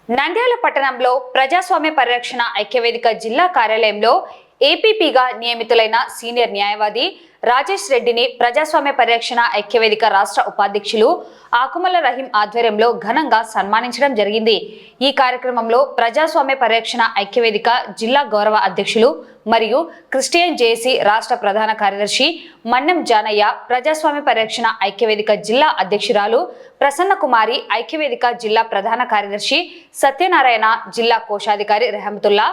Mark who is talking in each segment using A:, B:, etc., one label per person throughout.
A: నంద్యాల పట్టణంలో ప్రజాస్వామ్య పరిరక్షణ ఐక్యవేదిక జిల్లా కార్యాలయంలో ఏపీపీగా నియమితులైన సీనియర్ న్యాయవాది రాజేష్ రెడ్డిని ప్రజాస్వామ్య పరిరక్షణ ఐక్యవేదిక రాష్ట్ర ఉపాధ్యక్షులు ఆకుమల రహీం ఆధ్వర్యంలో ఘనంగా సన్మానించడం జరిగింది। ఈ కార్యక్రమంలో ప్రజాస్వామ్య పరిరక్షణ ఐక్యవేదిక జిల్లా గౌరవ అధ్యక్షులు మరియు క్రిస్టియన్ జేసీ రాష్ట్ర ప్రధాన కార్యదర్శి మన్నెం జానయ్య, ప్రజాస్వామ్య పరిరక్షణ ఐక్యవేదిక జిల్లా అధ్యక్షురాలు ప్రసన్న కుమారి, ఐక్యవేదిక జిల్లా ప్రధాన కార్యదర్శి సత్యనారాయణ, జిల్లా కోశాధికారి రెహమతుల్లా,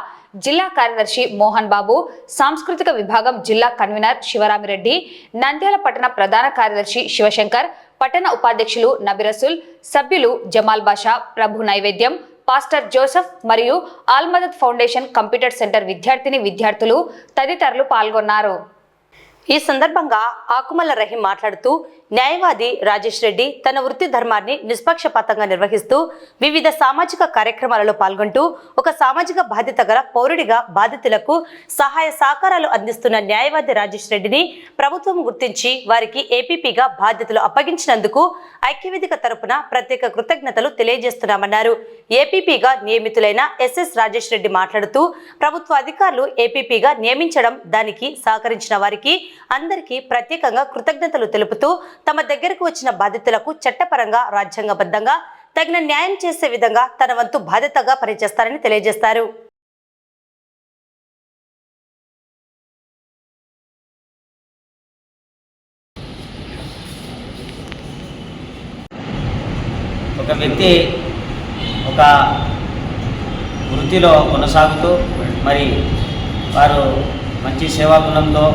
A: జిల్లా కార్యదర్శి మోహన్ బాబు, సాంస్కృతిక విభాగం జిల్లా కన్వీనర్ శివరామిరెడ్డి, నంద్యాల పట్టణ ప్రధాన కార్యదర్శి శివశంకర్, పట్టణ ఉపాధ్యక్షులు నబిరసుల్, సభ్యులు జమాల్ బాషా, ప్రభు నైవేద్యం, పాస్టర్ జోసెఫ్ మరియు ఆల్మదద్ ఫౌండేషన్ కంప్యూటర్ సెంటర్ విద్యార్థులు తదితరులు పాల్గొన్నారు।
B: ఈ సందర్భంగా ఆకుమల రహీం మాట్లాడుతూ న్యాయవాది రాజేష్ రెడ్డి తన వృత్తి ధర్మాన్ని నిష్పక్షపాతంగా నిర్వహిస్తూ వివిధ సామాజిక కార్యక్రమాలలో పాల్గొంటూ ఒక సామాజిక బాధ్యత గల పౌరుడిగా బాధితులకు సహాయ సహకారాలు అందిస్తున్న న్యాయవాది రాజేష్ రెడ్డిని ప్రభుత్వం గుర్తించి వారికి ఏపీపీగా బాధ్యతలు అప్పగించినందుకు ఐక్యవేదిక తరపున ప్రత్యేక కృతజ్ఞతలు తెలియజేస్తున్నామన్నారు। ఏపీపీగా నియమితులైన ఎస్ఎస్ రాజేష్ రెడ్డి మాట్లాడుతూ ప్రభుత్వ అధికారులు ఏపీపీగా నియమించడం దానికి సహకరించిన వారికి అందరికీ ప్రత్యేకంగా కృతజ్ఞతలు తెలుపుతూ తమ దగ్గరకు వచ్చిన బాధితులకు చట్టపరంగా రాజ్యాంగబద్ధంగా తగిన న్యాయం చేసే విధంగా తన వంతు బాధ్యతగా పనిచేస్తారని తెలియజేస్తారు।
C: ఒక వ్యక్తి ఒక వృత్తిలో కొనసాగుతూ మరి వారు మంచి సేవా గుణంతో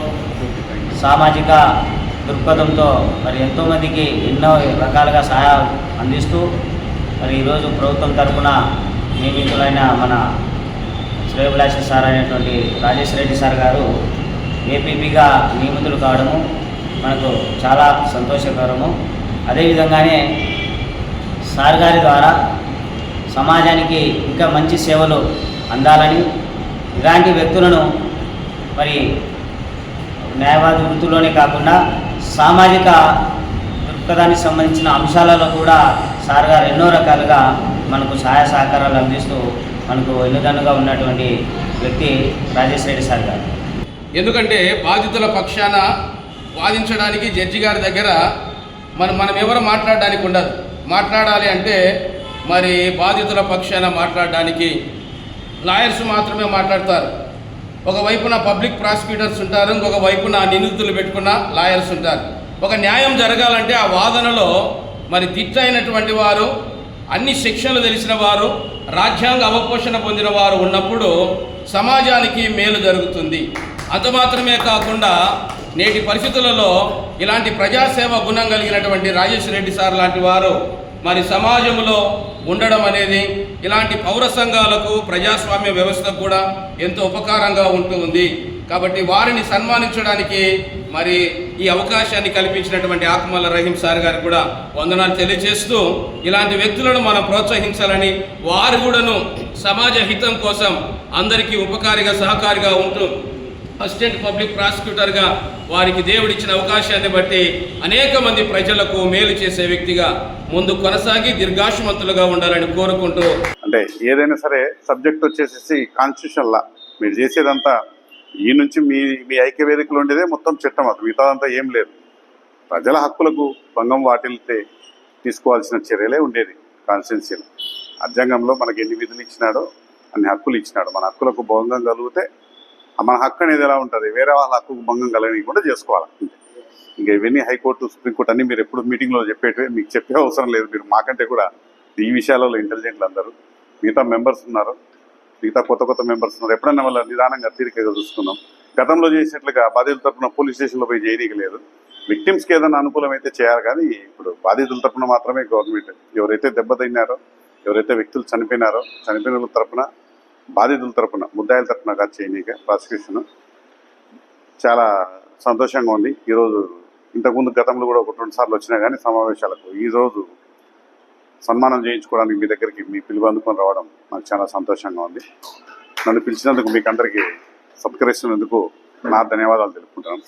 C: సామాజిక దృక్పథంతో మరి ఎంతోమందికి ఎన్నో రకాలుగా సహాయం అందిస్తూ మరి ఈరోజు ప్రభుత్వం తరఫున నియమితులైన మన శ్రేయభిలాషి సార్ అయినటువంటి రాజేష్ రెడ్డి సార్ గారు ఏపీపీగా నియమితులు కావడము మనకు చాలా సంతోషకరము। అదేవిధంగానే సార్ గారి ద్వారా సమాజానికి ఇంకా మంచి సేవలు అందాలని, ఇలాంటి వ్యక్తులను మరి న్యాయవాది వృత్తిలోనే కాకుండా సామాజిక దృక్పథానికి సంబంధించిన అంశాలలో కూడా సార్ గారు ఎన్నో రకాలుగా మనకు సహాయ సహకారాలు అందిస్తూ మనకు ఎన్నుదన్నుగా ఉన్నటువంటి వ్యక్తి రాజేష్ రెడ్డి సార్ గారు।
D: ఎందుకంటే బాధితుల పక్షాన వాదించడానికి జడ్జి గారి దగ్గర మనం ఎవరు మాట్లాడడానికి ఉండదు। మాట్లాడాలి అంటే మరి బాధితుల పక్షాన మాట్లాడడానికి లాయర్స్ మాత్రమే మాట్లాడతారు। ఒకవైపున పబ్లిక్ ప్రాసిక్యూటర్స్ ఉంటారు, ఇంకొక వైపున నిందితులు పెట్టుకున్న లాయర్స్ ఉంటారు। ఒక న్యాయం జరగాలంటే ఆ వాదనలో మరి దిట్టైనటువంటి వారు, అన్ని శిక్షలు తెలిసిన వారు, రాజ్యాంగ అవపోషణ పొందిన వారు ఉన్నప్పుడు సమాజానికి మేలు జరుగుతుంది। అంత మాత్రమే కాకుండా నేటి పరిస్థితులలో ఇలాంటి ప్రజాసేవ గుణం కలిగినటువంటి రాజేష్ రెడ్డి సార్ లాంటి వారు మరి సమాజంలో ఉండడం అనేది ఇలాంటి పౌర సంఘాలకు, ప్రజాస్వామ్య వ్యవస్థకు కూడా ఎంతో ఉపకారంగా ఉంటుంది। కాబట్టి వారిని సన్మానించడానికి మరి ఈ అవకాశాన్ని కల్పించినటువంటి ఆకుమల రహీం సార్ గారికి కూడా వందనాలు తెలియజేస్తూ, ఇలాంటి వ్యక్తులను మనం ప్రోత్సహించాలని, వారు కూడాను సమాజ హితం కోసం అందరికీ ఉపకారిగా సహకారిగా ఉంటూ అసిస్టెంట్ పబ్లిక్ ప్రాసిక్యూటర్గా వారికి దేవుడిచ్చిన అవకాశాన్ని బట్టి అనేక మంది ప్రజలకు మేలు చేసే వ్యక్తిగా ముందు కొనసాగి దీర్ఘాయుష్మంతులుగా ఉండాలని కోరుకుంటూ,
E: అంటే ఏదైనా సరే సబ్జెక్ట్ వచ్చేసి కాన్స్టిట్యూషన్ లా మీరు చేసేదంతా ఈ నుంచి మీ ఐక్యవేదికలు ఉండేదే మొత్తం చట్టం, అది మిగతాదంతా ఏం లేదు। ప్రజల హక్కులకు భంగం వాటిల్తే తీసుకోవాల్సిన చర్యలే ఉండేది కాన్స్టిట్యున్సీలో। రాజ్యాంగంలో మనకి ఎన్ని విధులు ఇచ్చినాడో అన్ని హక్కులు ఇచ్చినాడు। మన హక్కులకు భంగం కలిగితే మన హక్కు అనేది ఎలా ఉంటుంది, వేరే వాళ్ళ హక్కుకు భంగం కలగని కూడా చేసుకోవాలి। ఇంకా ఇవన్నీ హైకోర్టు, సుప్రీంకోర్టు అన్నీ మీరు ఎప్పుడు మీటింగ్లో చెప్పేటివే, మీకు చెప్పే అవసరం లేదు। మీరు మాకంటే కూడా ఈ విషయాలలో ఇంటెలిజెంట్లు అందరూ, మిగతా మెంబర్స్ ఉన్నారు, మిగతా కొత్త మెంబర్స్ ఉన్నారు। ఎప్పుడన్నా వాళ్ళ నిదానంగా తీరికగా చూసుకున్నాం। గతంలో చేసినట్లుగా బాధితుల తరఫున పోలీస్ స్టేషన్లో పోయి చేయనీకి లేదు। విక్టిమ్స్కి ఏదైనా అనుకూలం అయితే చేయాలి, కానీ ఇప్పుడు బాధితుల తరఫున మాత్రమే గవర్నమెంట్ ఎవరైతే దెబ్బతిన్నారో, ఎవరైతే వ్యక్తులు చనిపోయినారో, చనిపోయిన వాళ్ళ తరఫున, బాధితుల తరఫున, ముద్దాయిల తరఫున కాదు చేయనీక ప్రాసిక్యూషన్ చాలా సంతోషంగా ఉంది। ఈరోజు ఇంతకుముందు గతంలో కూడా 1-2 సార్లు వచ్చినా కానీ సమావేశాలకు, ఈరోజు సన్మానం చేయించుకోవడానికి మీ దగ్గరికి మీ పిలుపు అందుకొని రావడం నాకు చాలా సంతోషంగా ఉంది। నన్ను పిలిచినందుకు మీకు అందరికీ సత్కరిస్తున్నందుకు నా ధన్యవాదాలు తెలుపుకుంటాను।